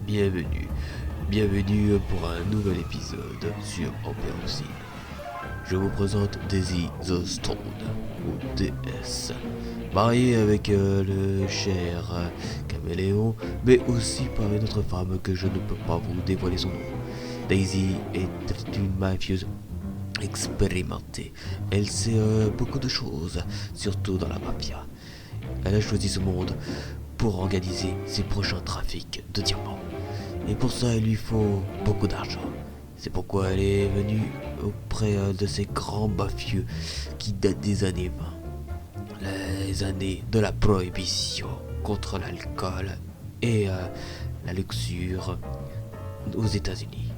Bienvenue, bienvenue pour un nouvel épisode sur APPREND. Je vous présente Daysi the Stone, ou DS, mariée avec le cher caméléon, mais aussi par une autre femme que je ne peux pas vous dévoiler son nom. Daysi est une mafieuse expérimentée. Elle sait beaucoup de choses, surtout dans la mafia. Elle a choisi ce monde pour organiser ses prochains trafics de diamants. Et pour ça, il lui faut beaucoup d'argent. C'est pourquoi elle est venue auprès de ces grands mafieux qui datent des années 20. Les années de la prohibition contre l'alcool et la luxure aux Etats Unis.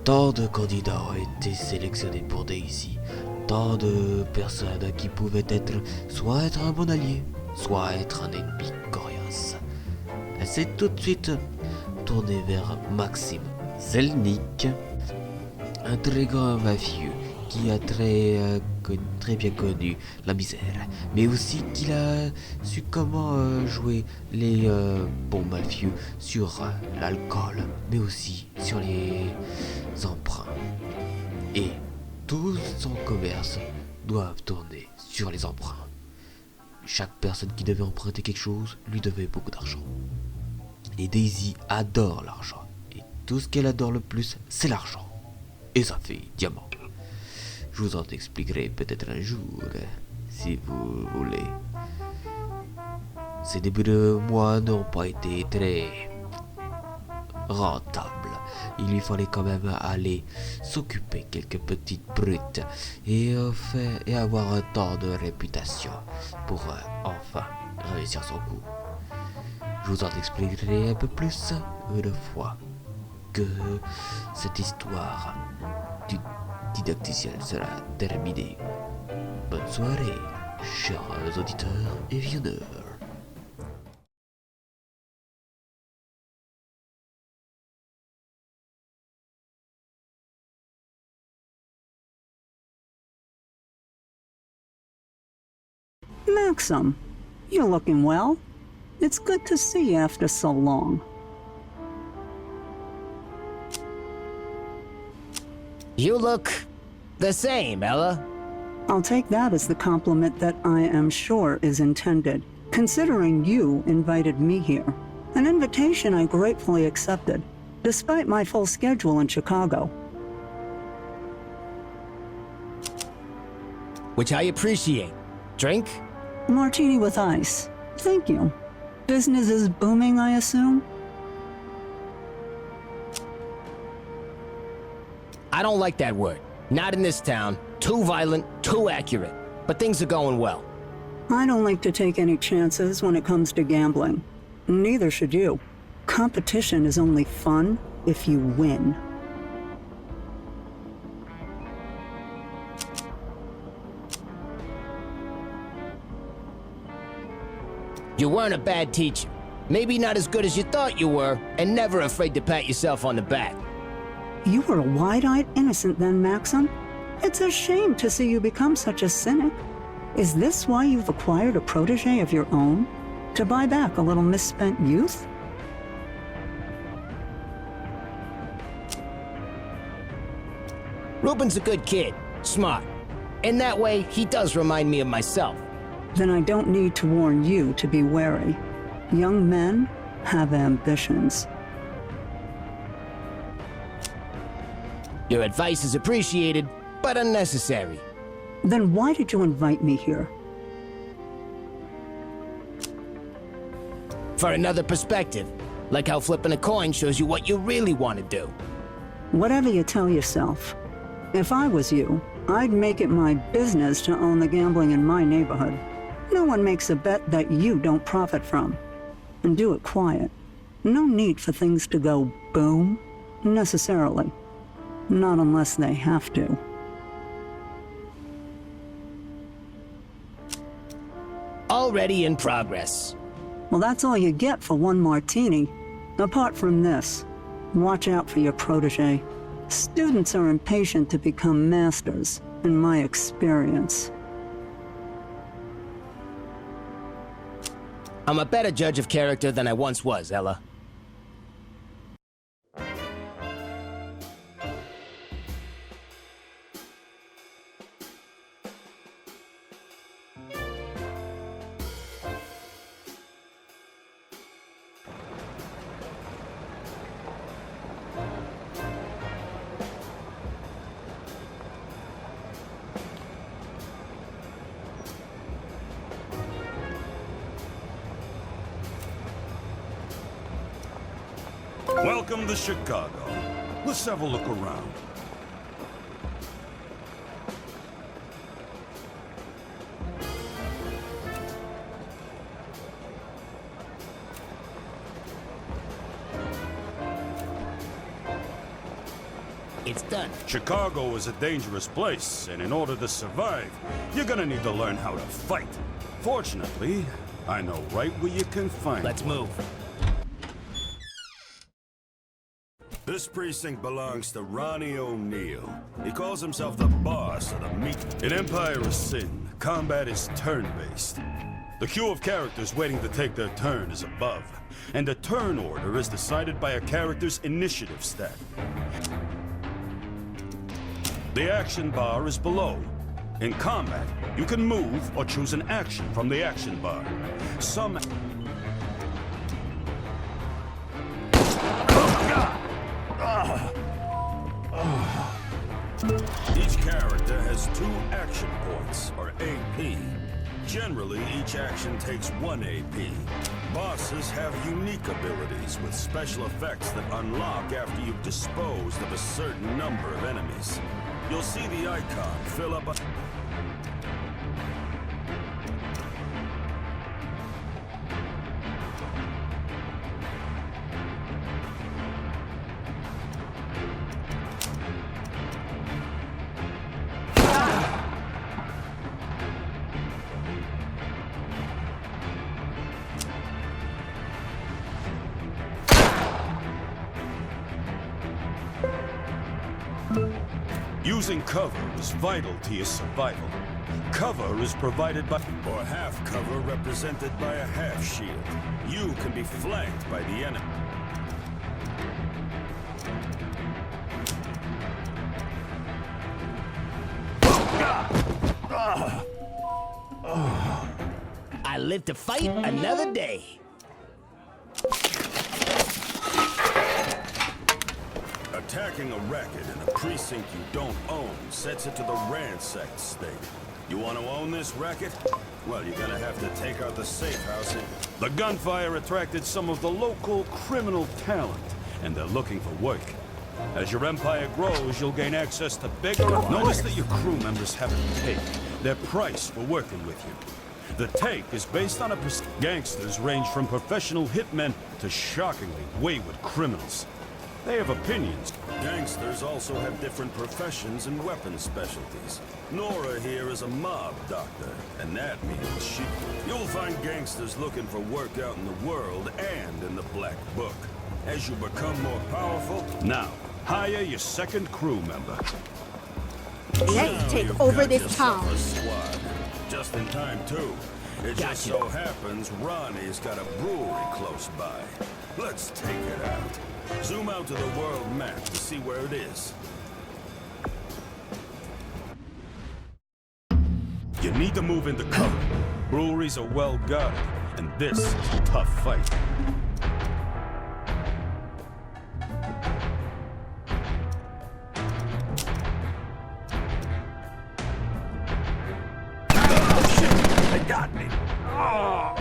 Tant de candidats ont été sélectionnés pour Daysi. Tant de personnes qui pouvaient soit être un bon allié, soit être un ennemi coriace. Elle s'est tout de suite tournée vers Maxime Zelnik, un très grand mafieux qui a très bien connu la misère, mais aussi qu'il a su comment jouer les bons mafieux sur l'alcool, mais aussi sur les emprunts. Et tout son commerce doit tourner sur les emprunts. Chaque personne qui devait emprunter quelque chose lui devait beaucoup d'argent. Et Daysi adore l'argent. Et tout ce qu'elle adore le plus, c'est l'argent. Et ça fait diamant. Je vous en expliquerai peut-être un jour, si vous voulez. Ces débuts de mois n'ont pas été très rentables. Il lui fallait quand même aller s'occuper quelques petites brutes et avoir un temps de réputation pour enfin réussir son coup. Je vous en expliquerai un peu plus une fois que cette histoire du Didacticiel sera terminée. Bonne soirée, chers auditeurs et viewers. Maxim, you're looking well. It's good to see you after so long. You look the same, Ella. I'll take that as the compliment that I am sure is intended, considering you invited me here. An invitation I gratefully accepted, despite my full schedule in Chicago. Which I appreciate. Drink? Martini with ice. Thank you. Business is booming, I assume? I don't like that word. Not in this town. Too violent, too accurate. But things are going well. I don't like to take any chances when it comes to gambling. Neither should you. Competition is only fun if you win. You weren't a bad teacher. Maybe not as good as you thought you were, and never afraid to pat yourself on the back. You were a wide-eyed innocent then, Maxim. It's a shame to see you become such a cynic. Is this why you've acquired a protege of your own? To buy back a little misspent youth? Ruben's a good kid. Smart. In that way, he does remind me of myself. Then I don't need to warn you to be wary. Young men have ambitions. Your advice is appreciated, but unnecessary. Then why did you invite me here? For another perspective. Like how flipping a coin shows you what you really want to do. Whatever you tell yourself. If I was you, I'd make it my business to own the gambling in my neighborhood. No one makes a bet that you don't profit from. And do it quiet. No need for things to go boom, necessarily. Not unless they have to. Already in progress. Well, that's all you get for one martini. Apart from this, watch out for your protege. Students are impatient to become masters, in my experience. I'm a better judge of character than I once was, Ella. Welcome to Chicago. Let's have a look around. It's done. Chicago is a dangerous place, and in order to survive, you're gonna need to learn how to fight. Fortunately, I know right where you can find Let's one. move. This precinct belongs to Ronnie O'Neill. He calls himself the boss of the meat. In Empire of Sin, combat is turn-based. The queue of characters waiting to take their turn is above, and the turn order is decided by a character's initiative stat. The action bar is below. In combat, you can move or choose an action from the action bar. Some... Each character has 2 action points, or AP. Generally, each action takes 1 AP. Bosses have unique abilities with special effects that unlock after you've disposed of a certain number of enemies. You'll see the icon fill up a... Using cover is vital to your survival. Cover is provided by... or half cover represented by a half shield. You can be flanked by the enemy. I live to fight another day. Attacking a racket in a precinct you don't own sets it to the ransacked state. You want to own this racket? Well, you're gonna have to take out the safe house. The gunfire attracted some of the local criminal talent, and they're looking for work. As your empire grows, you'll gain access to bigger... Notice that your crew members have a take, their price for working with you. The take is based on a... Gangsters range from professional hitmen to shockingly wayward criminals. They have opinions. Gangsters also have different professions and weapon specialties. Nora here is a mob doctor, and that means she... You'll find gangsters looking for work out in the world and in the Black Book. As you become more powerful, now, hire your second crew member. Let's take over this town. A squad. Just in time, too. It just so happens Ronnie's got a brewery close by. Let's take it out. Zoom out to the world map to see where it is. You need to move into cover. Breweries are well guarded, and this is a tough fight. Oh, shit! They got me! Oh!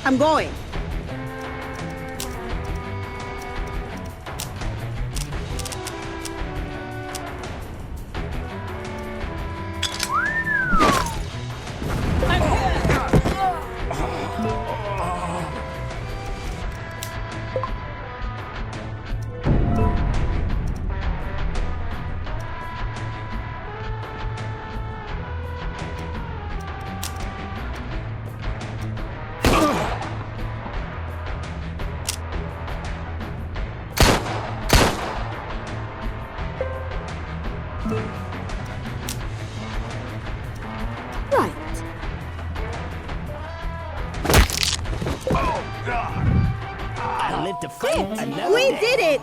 I'm going. to fight another We day. did it!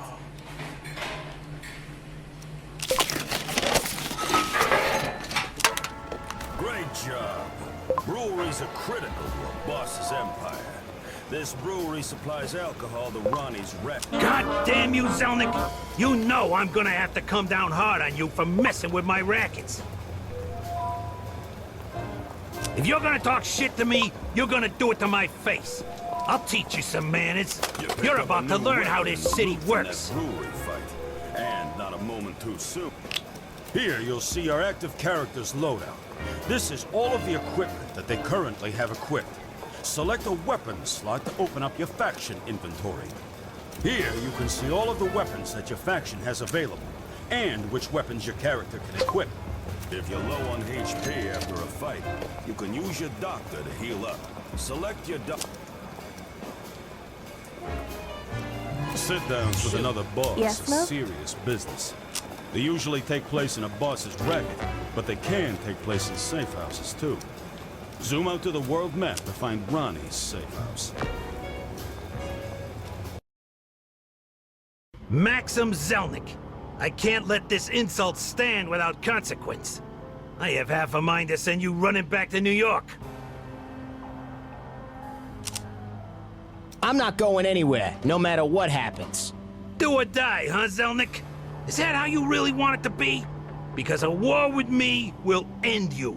Great job. Breweries are critical to a boss's empire. This brewery supplies alcohol to Ronnie's wreck. God damn you, Zelnik! You know I'm gonna have to come down hard on you for messing with my rackets. If you're gonna talk shit to me, you're gonna do it to my face. I'll teach you some manners. You're about to learn how this city works. Brewery fight, and not a moment too soon. Here you'll see our active characters' loadout. This is all of the equipment that they currently have equipped. Select a weapons slot to open up your faction inventory. Here you can see all of the weapons that your faction has available, and which weapons your character can equip. If you're low on HP after a fight, you can use your doctor to heal up. Select your doctor. Sit-downs with another boss Yes, is love? serious business. They usually take place in a boss's racket, but they can take place in safe houses too. Zoom out to the world map to find Ronnie's safe house. Maxim Zelnik. I can't let this insult stand without consequence. I have half a mind to send you running back to New York. I'm not going anywhere, no matter what happens. Do or die, huh, Zelnik? Is that how you really want it to be? Because a war with me will end you.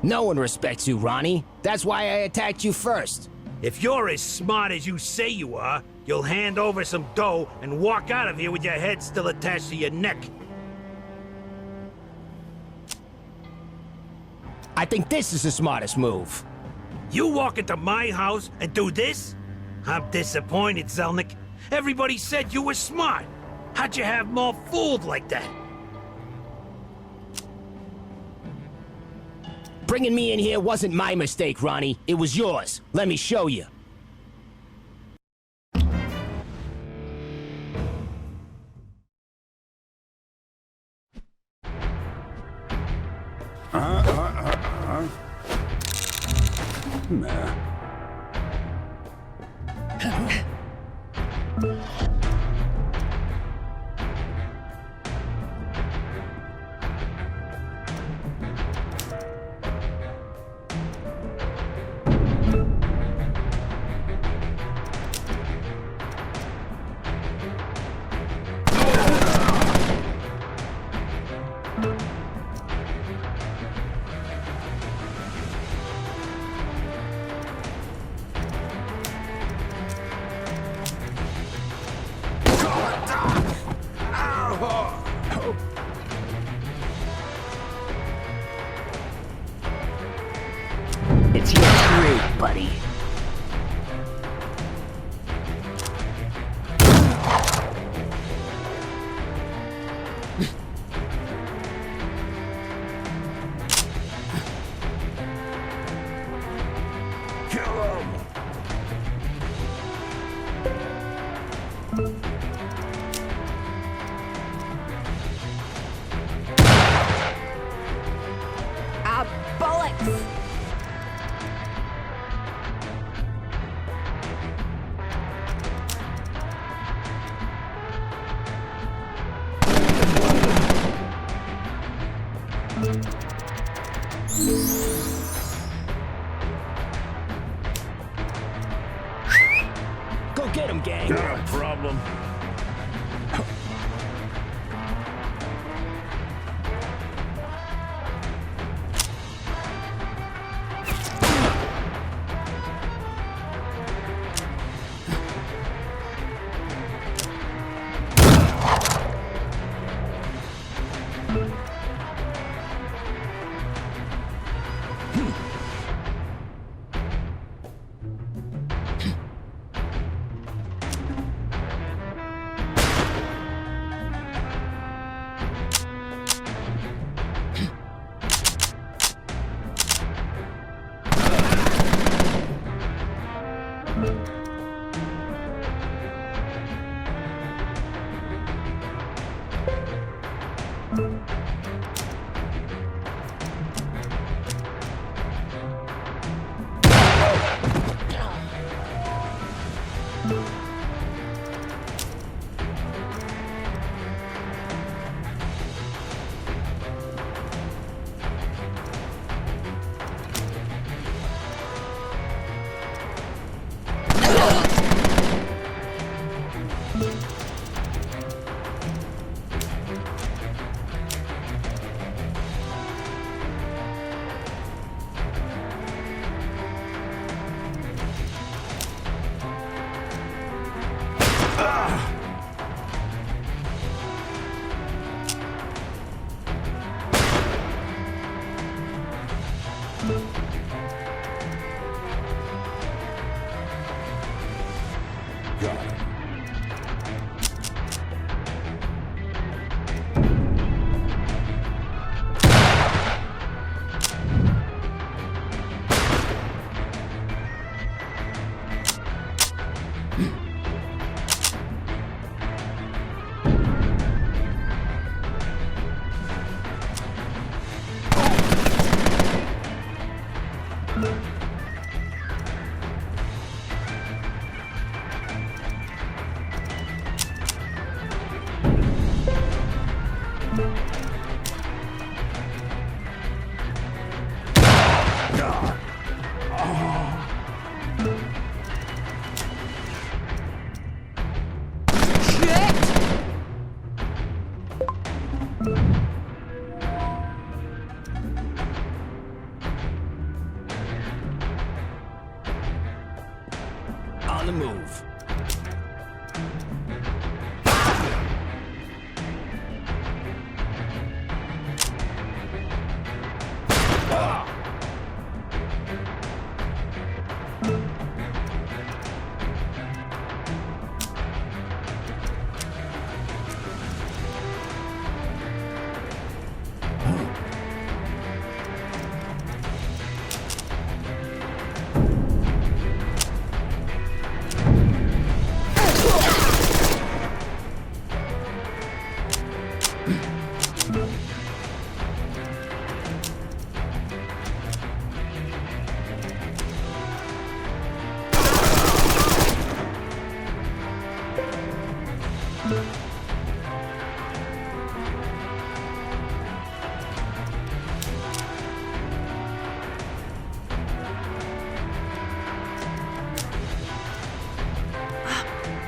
No one respects you, Ronnie. That's why I attacked you first. If you're as smart as you say you are, you'll hand over some dough and walk out of here with your head still attached to your neck. I think this is the smartest move. You walk into my house and do this? I'm disappointed, Zelnik. Everybody said you were smart. How'd you have them all fooled like that? Bringing me in here wasn't my mistake, Ronnie. It was yours. Let me show you. Nah. It's your trade, buddy. Ah, bollocks! Go get him, gang. Not a problem. On the move.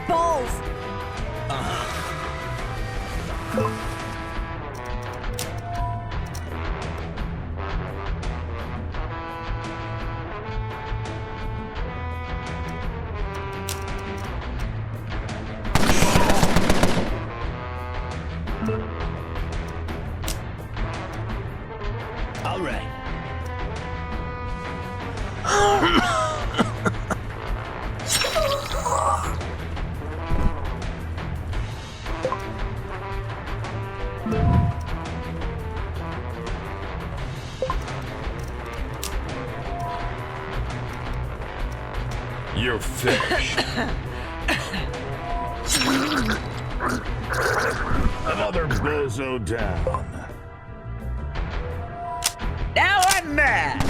Balls! All right. You're finished. Another bozo down. Now I'm mad!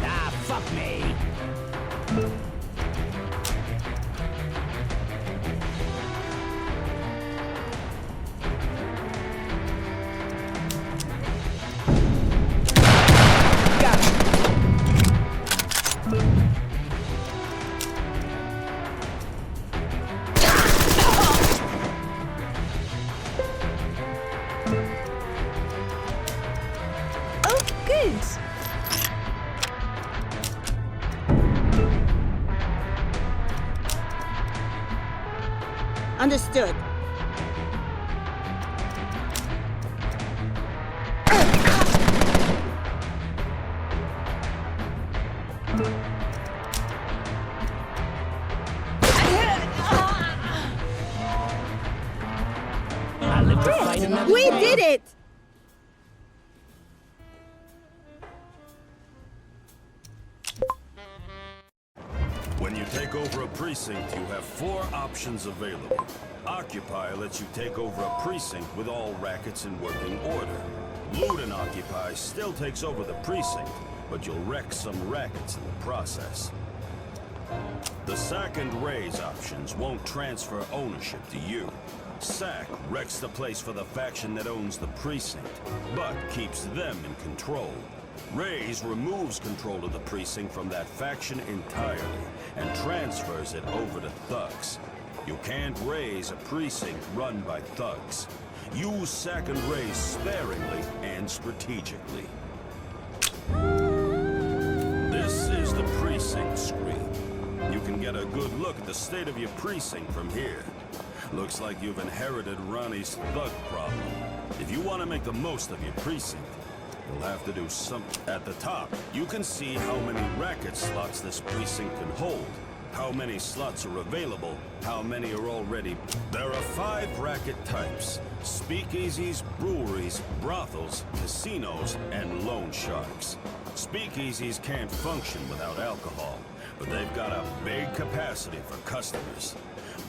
Ah, fuck me. Got it. Oh, good. Understood. I live to fight another We day. did it! When you take over a precinct, you have 4 options available. Occupy lets you take over a precinct with all rackets in working order. Loot and Occupy still takes over the precinct, but you'll wreck some rackets in the process. The sack and raise options won't transfer ownership to you. Sack wrecks the place for the faction that owns the precinct, but keeps them in control. Raise removes control of the precinct from that faction entirely and transfers it over to thugs. You can't raise a precinct run by thugs. Use sack and raise sparingly and strategically. This is the precinct screen. You can get a good look at the state of your precinct from here. Looks like you've inherited Ronnie's thug problem. If you want to make the most of your precinct, you'll have to do something. At the top, you can see how many racket slots this precinct can hold. how many slots are available, how many are already... There are 5 racket types: speakeasies, breweries, brothels, casinos, and loan sharks. Speakeasies can't function without alcohol, but they've got a big capacity for customers.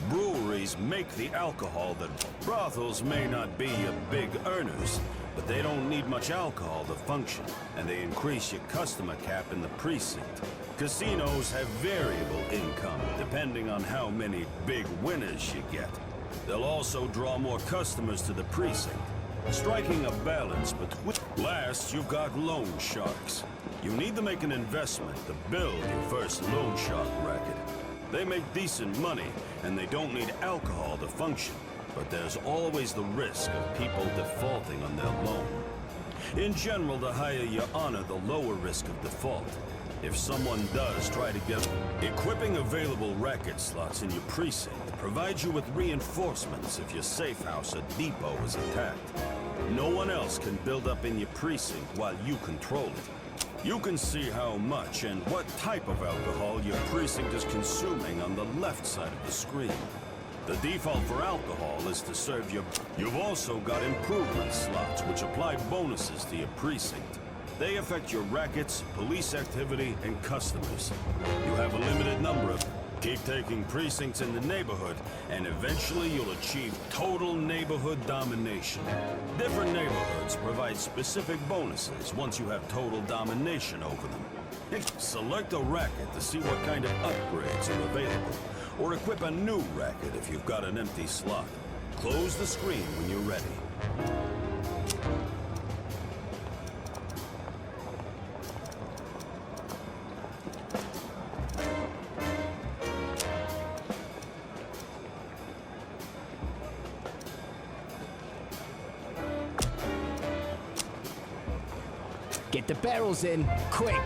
Breweries make the alcohol that... Brothels may not be your big earners, but they don't need much alcohol to function, and they increase your customer cap in the precinct. Casinos have variable income, depending on how many big winners you get. They'll also draw more customers to the precinct, striking a balance between... Last, you've got loan sharks. You need to make an investment to build your first loan shark racket. They make decent money, and they don't need alcohol to function. But there's always the risk of people defaulting on their loan. In general, the higher you honor, the lower risk of default. If someone does try to get... Equipping available racket slots in your precinct provides you with reinforcements if your safe house or depot is attacked. No one else can build up in your precinct while you control it. You can see how much and what type of alcohol your precinct is consuming on the left side of the screen. The default for alcohol is to serve your... You've also got improvement slots, which apply bonuses to your precinct. They affect your rackets, police activity, and customers. You have a limited number of... Keep taking precincts in the neighborhood, and eventually you'll achieve total neighborhood domination. Different neighborhoods provide specific bonuses once you have total domination over them. Select a racket to see what kind of upgrades are available, or equip a new racket if you've got an empty slot. Close the screen when you're ready. Get the barrels in, quick!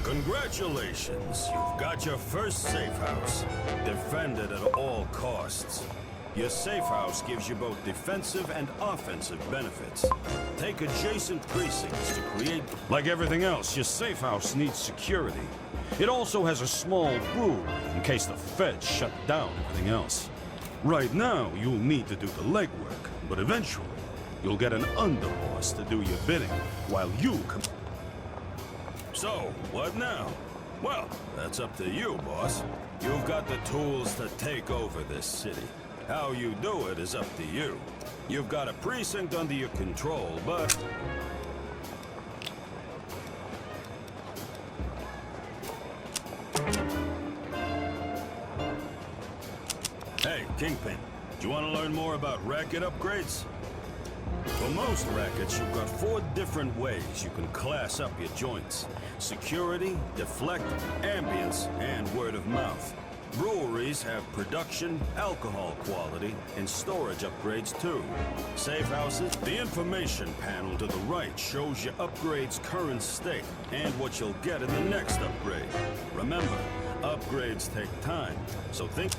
Congratulations, you've got your first safe house. Defend it at all costs. Your safe house gives you both defensive and offensive benefits. Take adjacent precincts to create... Like everything else, your safe house needs security. It also has a small brewery in case the feds shut down everything else. Right now, you'll need to do the legwork, but eventually, you'll get an underboss to do your bidding, while you come... So, what now? Well, that's up to you, boss. You've got the tools to take over this city. How you do it is up to you. You've got a precinct under your control, but... Hey, Kingpin, do you want to learn more about racket upgrades? For most rackets, you've got 4 different ways you can class up your joints: security, deflect, ambience, and word of mouth. Breweries have production, alcohol quality, and storage upgrades too. Safe houses, the information panel to the right shows your upgrade's current state and what you'll get in the next upgrade. Remember, upgrades take time, so think...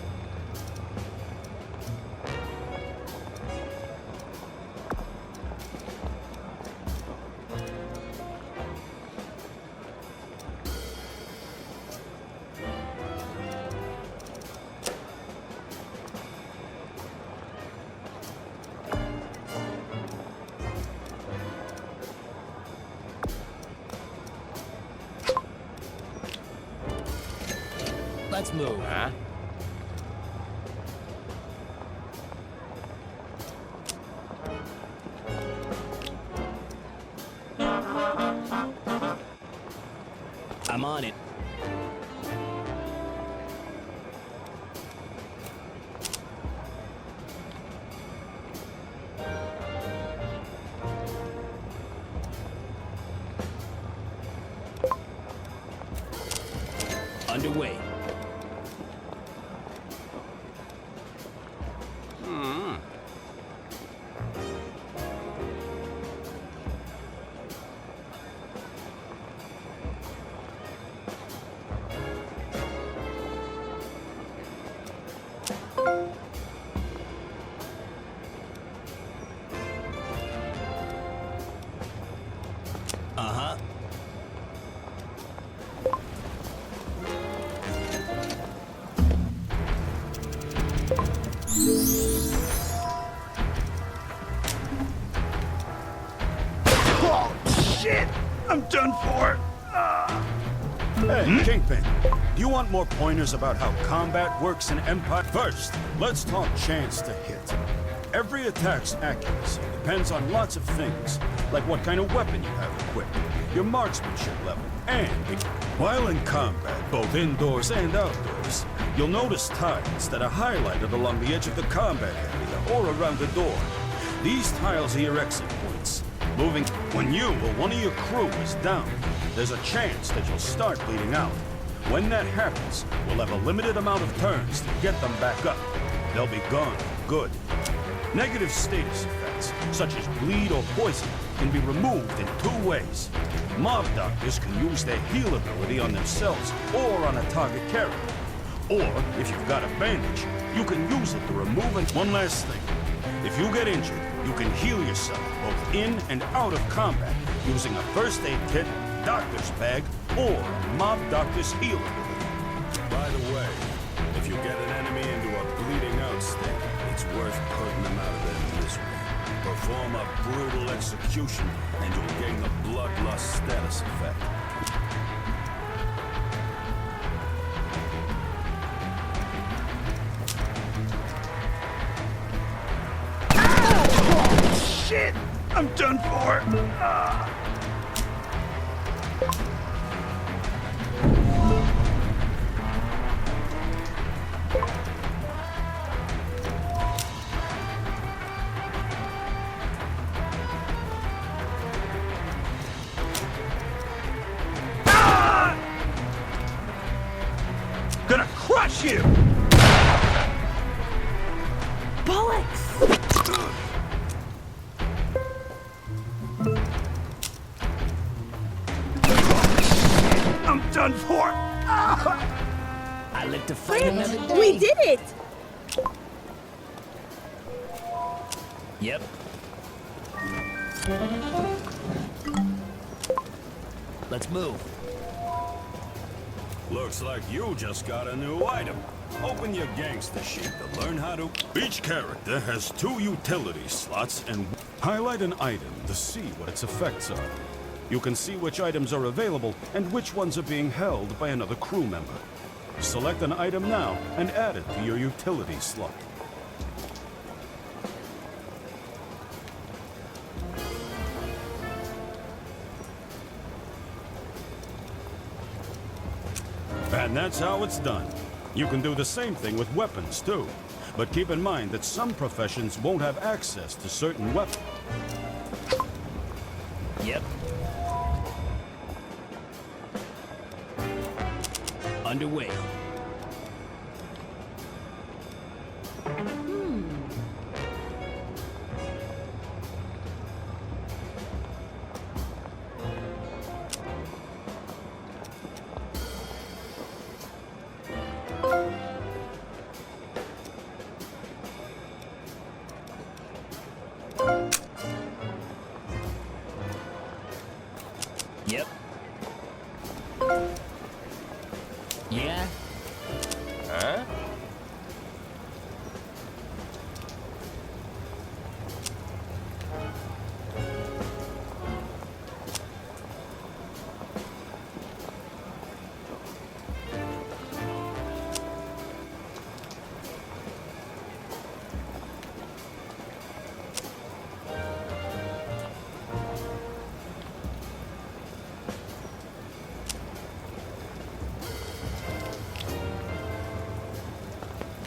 Let's move. Huh? I'm on it. Underway. I'm done for. Hey, Kingpin, do you want more pointers about how combat works in Empire? First, let's talk chance to hit. Every attack's accuracy depends on lots of things, like what kind of weapon you have equipped, your marksmanship level, and while in combat, both indoors and outdoors, you'll notice tiles that are highlighted along the edge of the combat area or around the door. These tiles are your exit points. Moving when you or one of your crew is down, there's a chance that you'll start bleeding out. When that happens, we'll have a limited amount of turns to get them back up. They'll be gone. Good. Negative status effects, such as bleed or poison, can be removed in two ways. Mob doctors can use their heal ability on themselves or on a target character. Or, if you've got a bandage, you can use it to remove it. One last thing. If you get injured, you can heal yourself both in and out of combat using a first aid kit, doctor's bag, or mob doctor's heal ability. By the way, if you get an enemy into a bleeding out state, it's worth putting them out of their misery. Perform a brutal execution, and you'll gain the bloodlust status effect. Shit! I'm done for. Gonna crush you! Bullets! I'm done for. I live to fight another day. We did it! Yep. Let's move. Looks like you just got a new item. Open your gangster sheet to learn how to... Each character has 2 utility slots and highlight an item to see what its effects are. You can see which items are available and which ones are being held by another crew member. Select an item now and add it to your utility slot. And that's how it's done. You can do the same thing with weapons, too. But keep in mind that some professions won't have access to certain weapons. Yep. Underway. Yep. Yeah? Huh?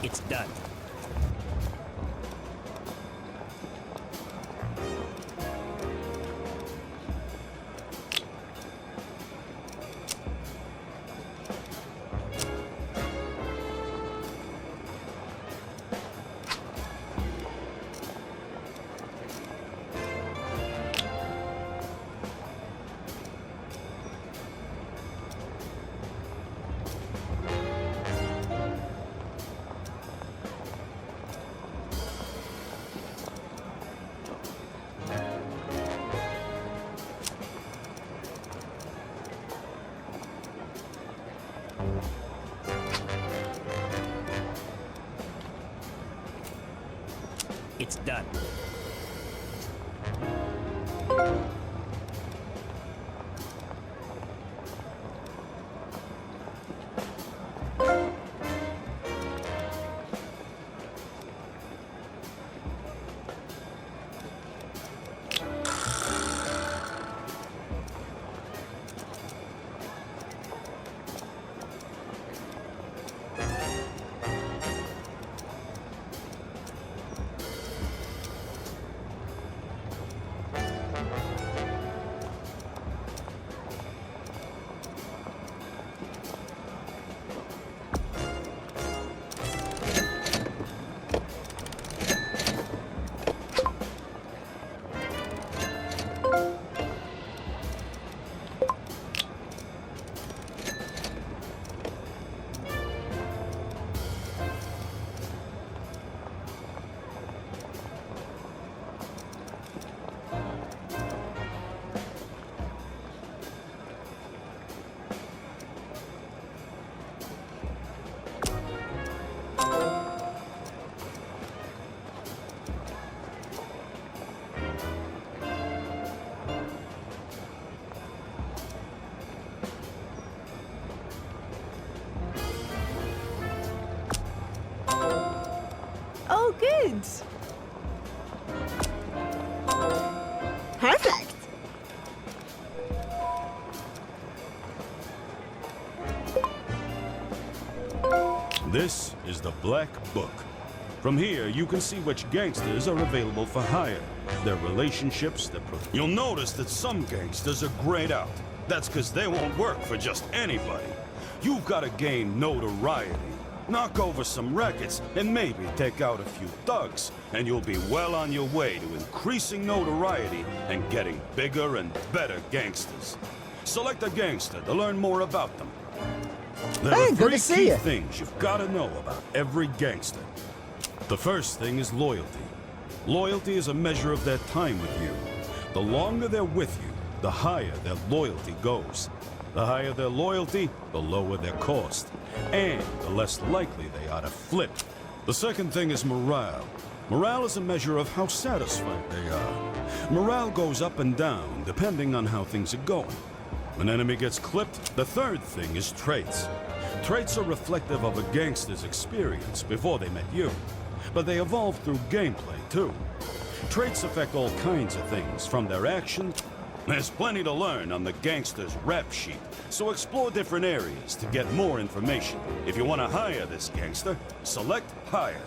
It's done. It's done. good. Perfect. This is the Black Book. From here, you can see which gangsters are available for hire, their relationships, You'll notice that some gangsters are grayed out. That's because they won't work for just anybody. You've got to gain notoriety, knock over some rackets, and maybe take out a few thugs, and you'll be well on your way to increasing notoriety and getting bigger and better gangsters. Select a gangster to learn more about them. There Hey, are good three to see key ya. things you've got to know about every gangster. The first thing is loyalty. Loyalty is a measure of their time with you. The longer they're with you, the higher their loyalty goes. The higher their loyalty, the lower their cost. And the less likely they are to flip. The second thing is morale. Morale is a measure of how satisfied they are. Morale goes up and down depending on how things are going. When an enemy gets clipped, the third thing is traits. Traits are reflective of a gangster's experience before they met you. But they evolve through gameplay, too. Traits affect all kinds of things, from their actions. There's plenty to learn on the gangster's rap sheet, so explore different areas to get more information. If you want to hire this gangster, select Hire.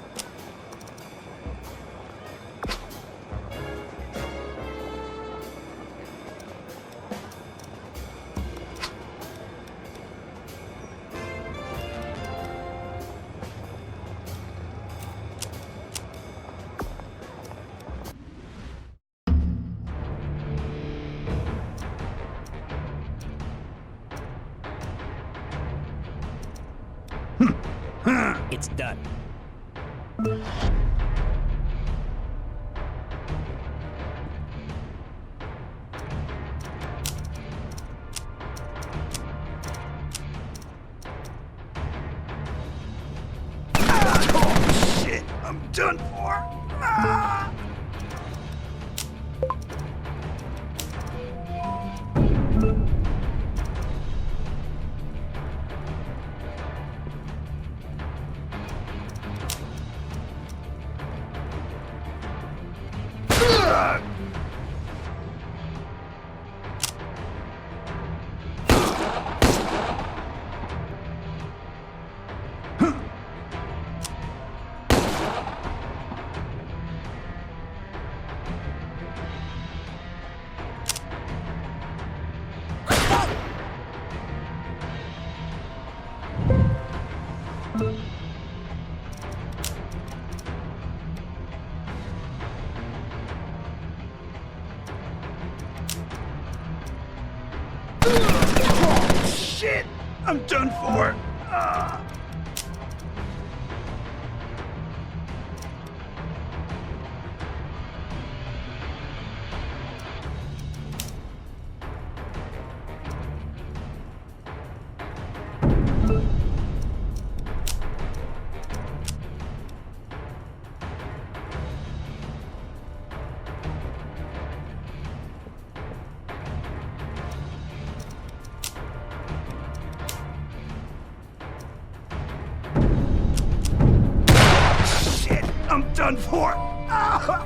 It's done. Oh, shit! I'm done for! Ah! Oh, shit! I'm done for! Ah. Shit! I'm done for! Ah.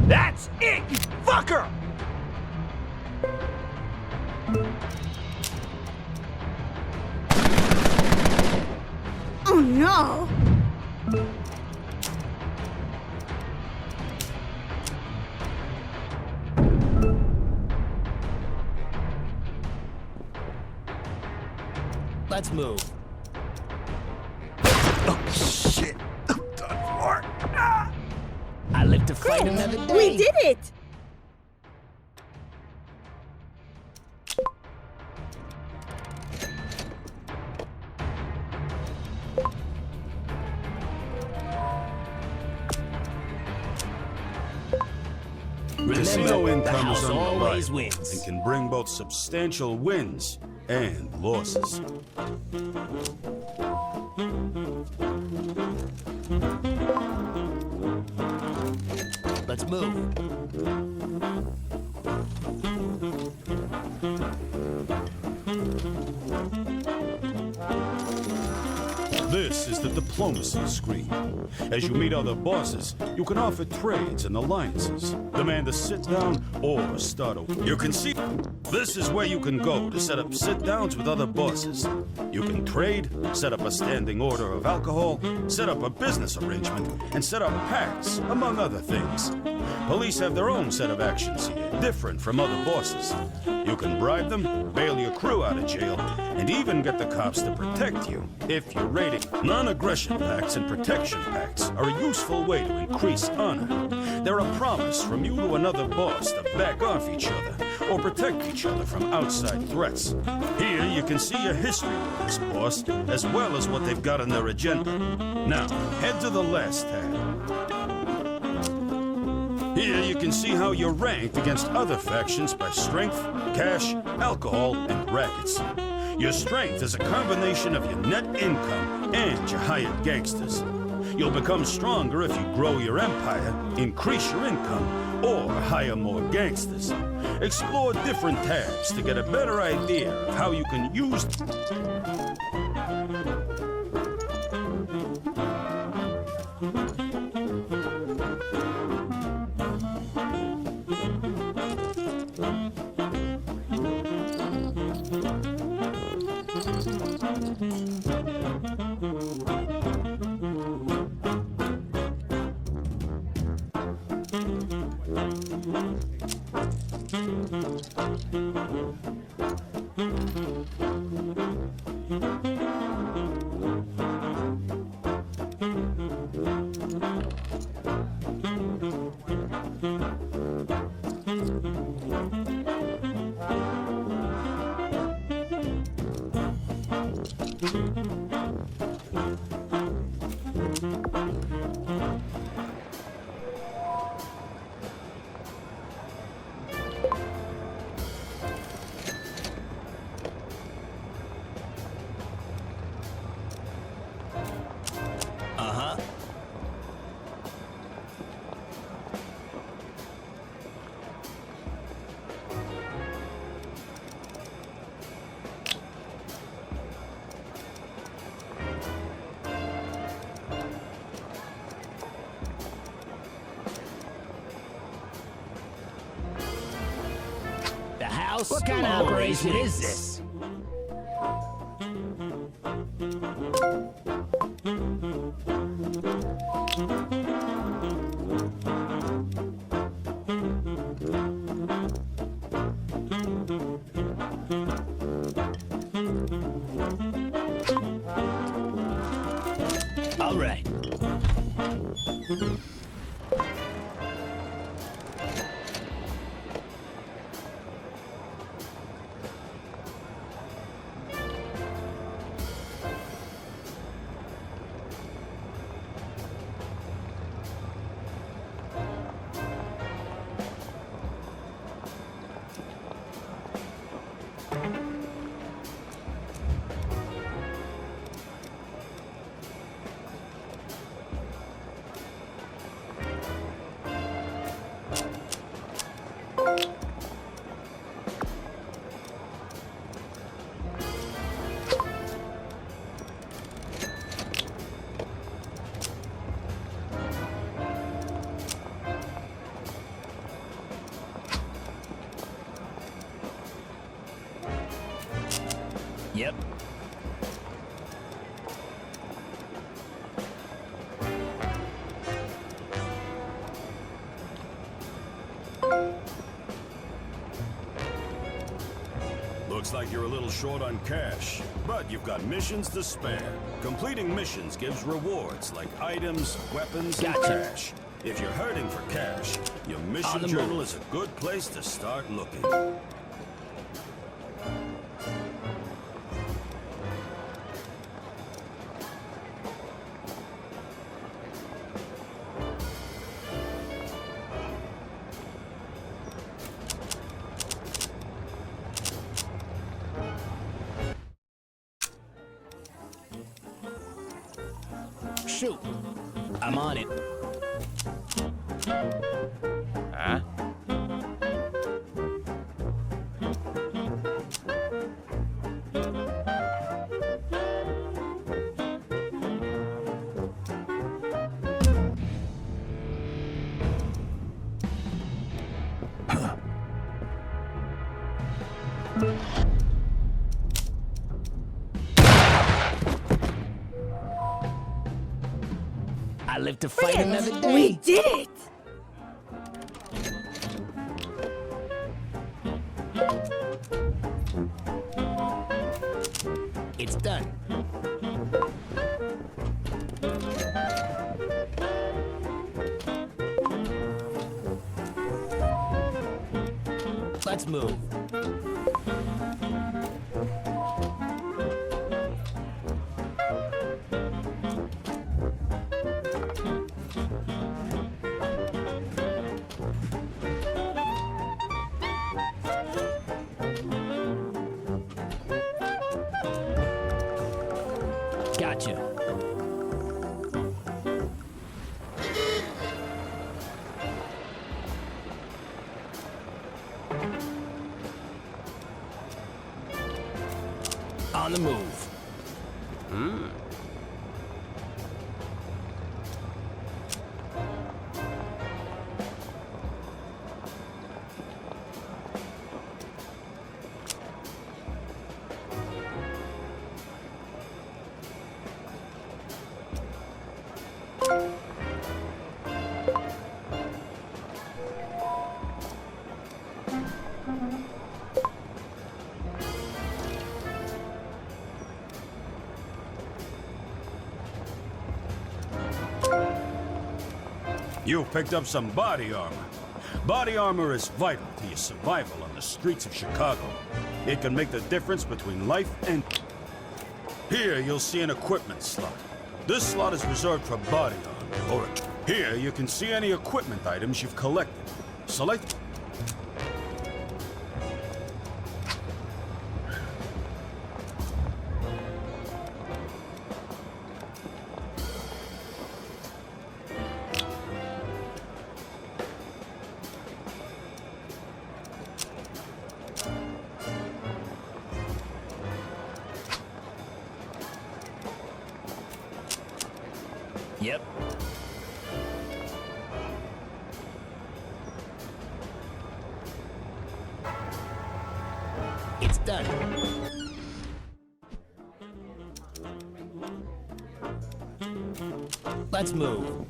That's it, you fucker! Oh no! Let's move. Oh, shit! I'm to fight another day. We did it! Casino the income house is always unreliable wins. and can bring both substantial wins and losses. Let's move. This is the diplomacy screen. As you meet other bosses, you can offer trades and alliances, demand a sit-down, or start a... You can see... This is where you can go to set up sit-downs with other bosses. You can trade, set up a standing order of alcohol, set up a business arrangement, and set up pacts, among other things. Police have their own set of actions here, different from other bosses. You can bribe them, bail your crew out of jail, and even get the cops to protect you if you're raiding. Non-aggression pacts and protection pacts are a useful way to increase honor. They're a promise from you to another boss to back off each other or protect each other from outside threats. Here you can see a history of this boss, as well as what they've got on their agenda. Now, head to the last tab. Here you can see how you're ranked against other factions by strength, cash, alcohol, and rackets. Your strength is a combination of your net income and your hired gangsters. You'll become stronger if you grow your empire, increase your income, or hire more gangsters. Explore different tabs to get a better idea of how you can use... What kind of operation is this? All right. Yep. Looks like you're a little short on cash, but you've got missions to spare. Completing missions gives rewards like items, weapons, and Gotcha. cash. If you're hurting for cash, your mission journal is a good place to start looking. Shoot. I'm on it. Huh? I live to fight another day. We did it! It's done. Let's move. Gotcha. On the move. You picked up some body armor. Body armor is vital to your survival on the streets of Chicago. It can make the difference between life and... Here you'll see an equipment slot. This slot is reserved for body armor. Here you can see any equipment items you've collected. Select... Yep. It's done. Let's move.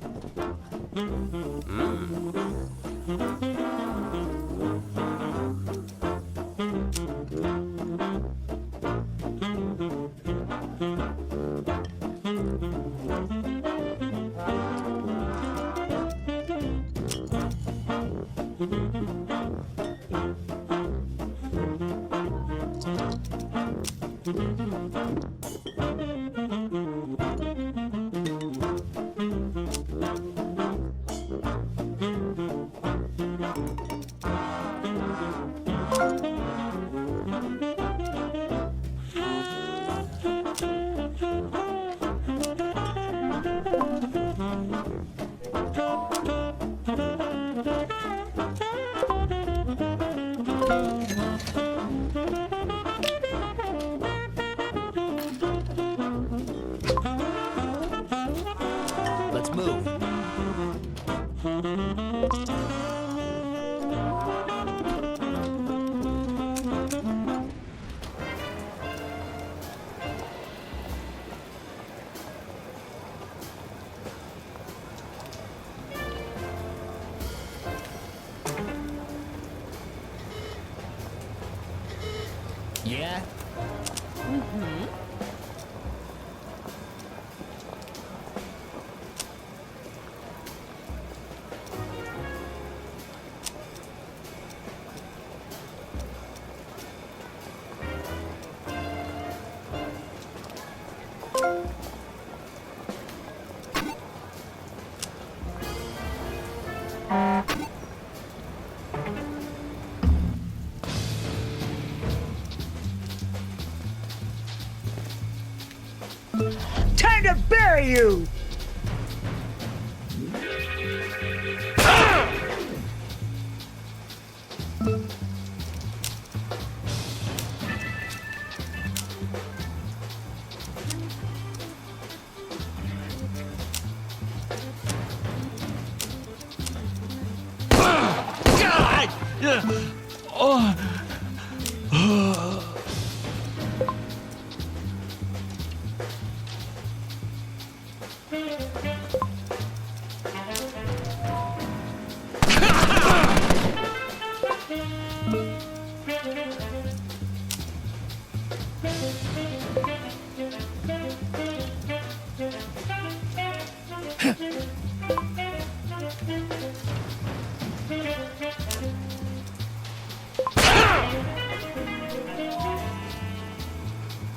Time to bury you!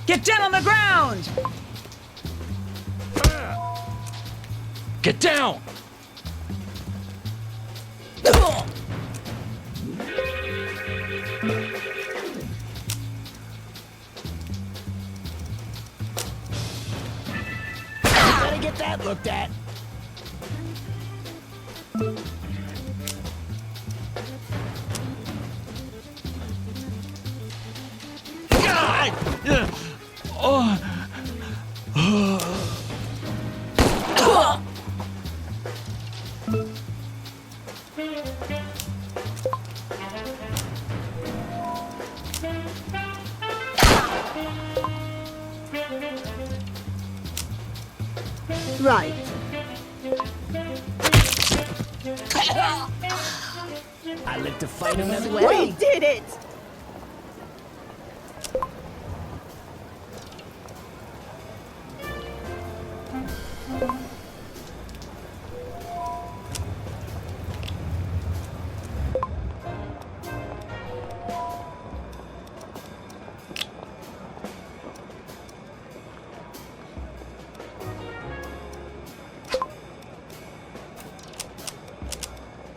Get down on the ground! Get down! Better get that looked at. Right. I live to fight another way. We did it!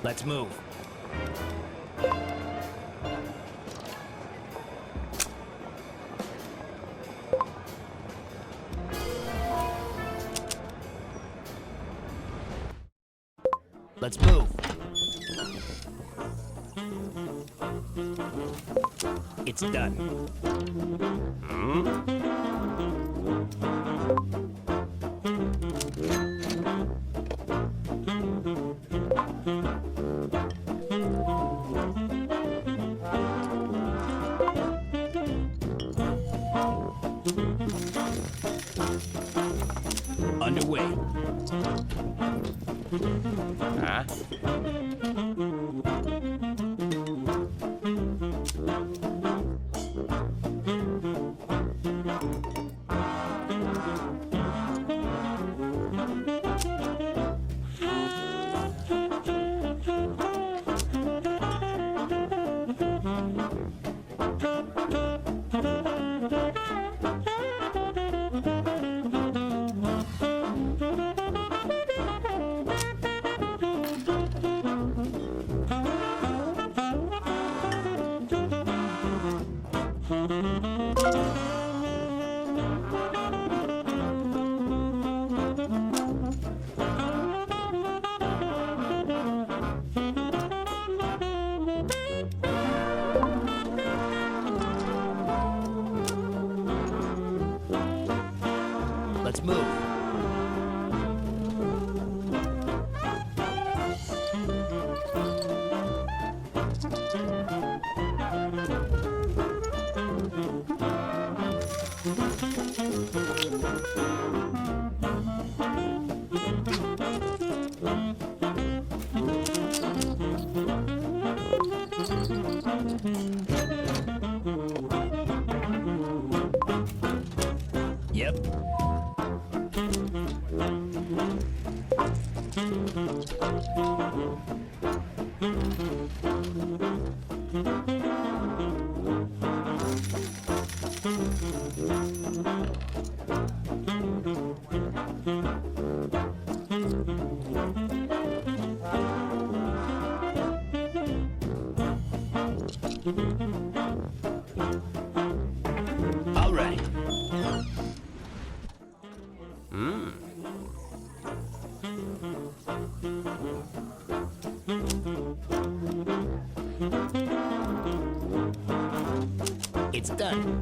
Let's move. Let's move. It's done. Underway. Huh? Let's move. Yep. All right. It's done.